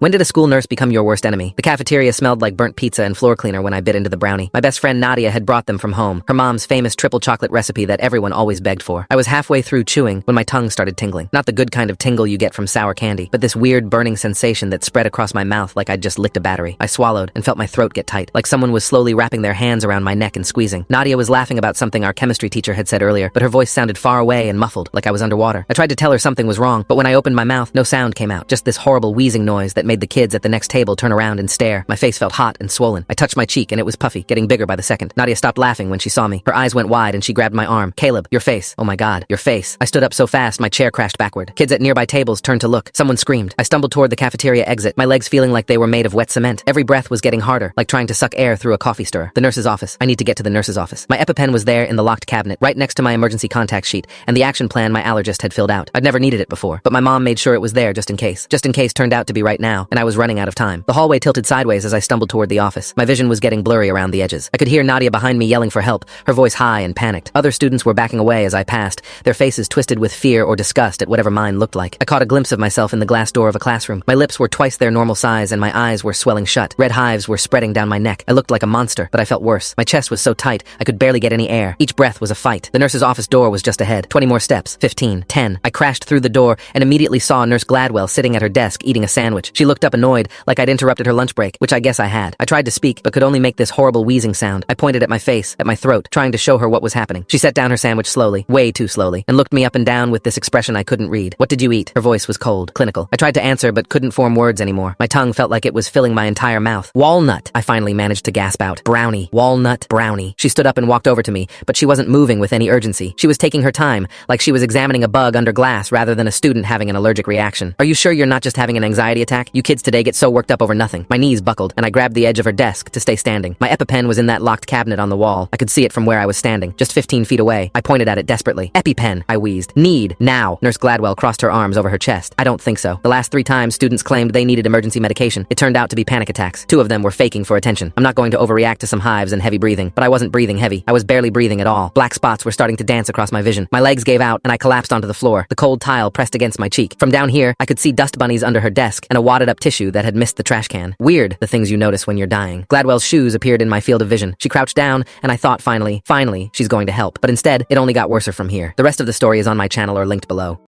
When did a school nurse become your worst enemy? The cafeteria smelled like burnt pizza and floor cleaner when I bit into the brownie. My best friend Nadia had brought them from home, her mom's famous triple chocolate recipe that everyone always begged for. I was halfway through chewing when my tongue started tingling. Not the good kind of tingle you get from sour candy, but this weird burning sensation that spread across my mouth like I'd just licked a battery. I swallowed and felt my throat get tight, like someone was slowly wrapping their hands around my neck and squeezing. Nadia was laughing about something our chemistry teacher had said earlier, but her voice sounded far away and muffled, like I was underwater. I tried to tell her something was wrong, but when I opened my mouth, no sound came out, just this horrible wheezing noise that made the kids at the next table turn around and stare. My face felt hot and swollen. I touched my cheek and it was puffy, getting bigger by the second. Nadia stopped laughing when she saw me. Her eyes went wide and she grabbed my arm. Caleb, your face. Oh my God, your face. I stood up so fast my chair crashed backward. Kids at nearby tables turned to look. Someone screamed. I stumbled toward the cafeteria exit, my legs feeling like they were made of wet cement. Every breath was getting harder, like trying to suck air through a coffee stirrer. The nurse's office. I need to get to the nurse's office. My EpiPen was there in the locked cabinet, right next to my emergency contact sheet, and the action plan my allergist had filled out. I'd never needed it before, but my mom made sure it was there just in case. Just in case turned out to be right now, and I was running out of time. The hallway tilted sideways as I stumbled toward the office. My vision was getting blurry around the edges. I could hear Nadia behind me yelling for help, her voice high and panicked. Other students were backing away as I passed, their faces twisted with fear or disgust at whatever mine looked like. I caught a glimpse of myself in the glass door of a classroom. My lips were twice their normal size and my eyes were swelling shut. Red hives were spreading down my neck. I looked like a monster, but I felt worse. My chest was so tight, I could barely get any air. Each breath was a fight. The nurse's office door was just ahead. 20 more steps. 15. 10. I crashed through the door and immediately saw Nurse Gladwell sitting at her desk eating a sandwich. She looked up annoyed, like I'd interrupted her lunch break, which I guess I had. I tried to speak, but could only make this horrible wheezing sound. I pointed at my face, at my throat, trying to show her what was happening. She set down her sandwich slowly, way too slowly, and looked me up and down with this expression I couldn't read. What did you eat? Her voice was cold, clinical. I tried to answer, but couldn't form words anymore. My tongue felt like it was filling my entire mouth. Walnut, I finally managed to gasp out. Brownie. Walnut. Brownie. She stood up and walked over to me, but she wasn't moving with any urgency. She was taking her time, like she was examining a bug under glass rather than a student having an allergic reaction. Are you sure you're not just having an anxiety attack? You kids today get so worked up over nothing. My knees buckled, and I grabbed the edge of her desk to stay standing. My EpiPen was in that locked cabinet on the wall. I could see it from where I was standing, just 15 feet away. I pointed at it desperately. EpiPen, I wheezed. Need, now. Nurse Gladwell crossed her arms over her chest. I don't think so. The last 3 times students claimed they needed emergency medication, it turned out to be panic attacks. 2 of them were faking for attention. I'm not going to overreact to some hives and heavy breathing, but I wasn't breathing heavy. I was barely breathing at all. Black spots were starting to dance across my vision. My legs gave out, and I collapsed onto the floor. The cold tile pressed against my cheek. From down here, I could see dust bunnies under her desk and a wadded up tissue that had missed the trash can. Weird, the things you notice when you're dying. Gladwell's shoes appeared in my field of vision. She crouched down, and I thought finally, she's going to help. But instead, it only got worse from here. The rest of the story is on my channel or linked below.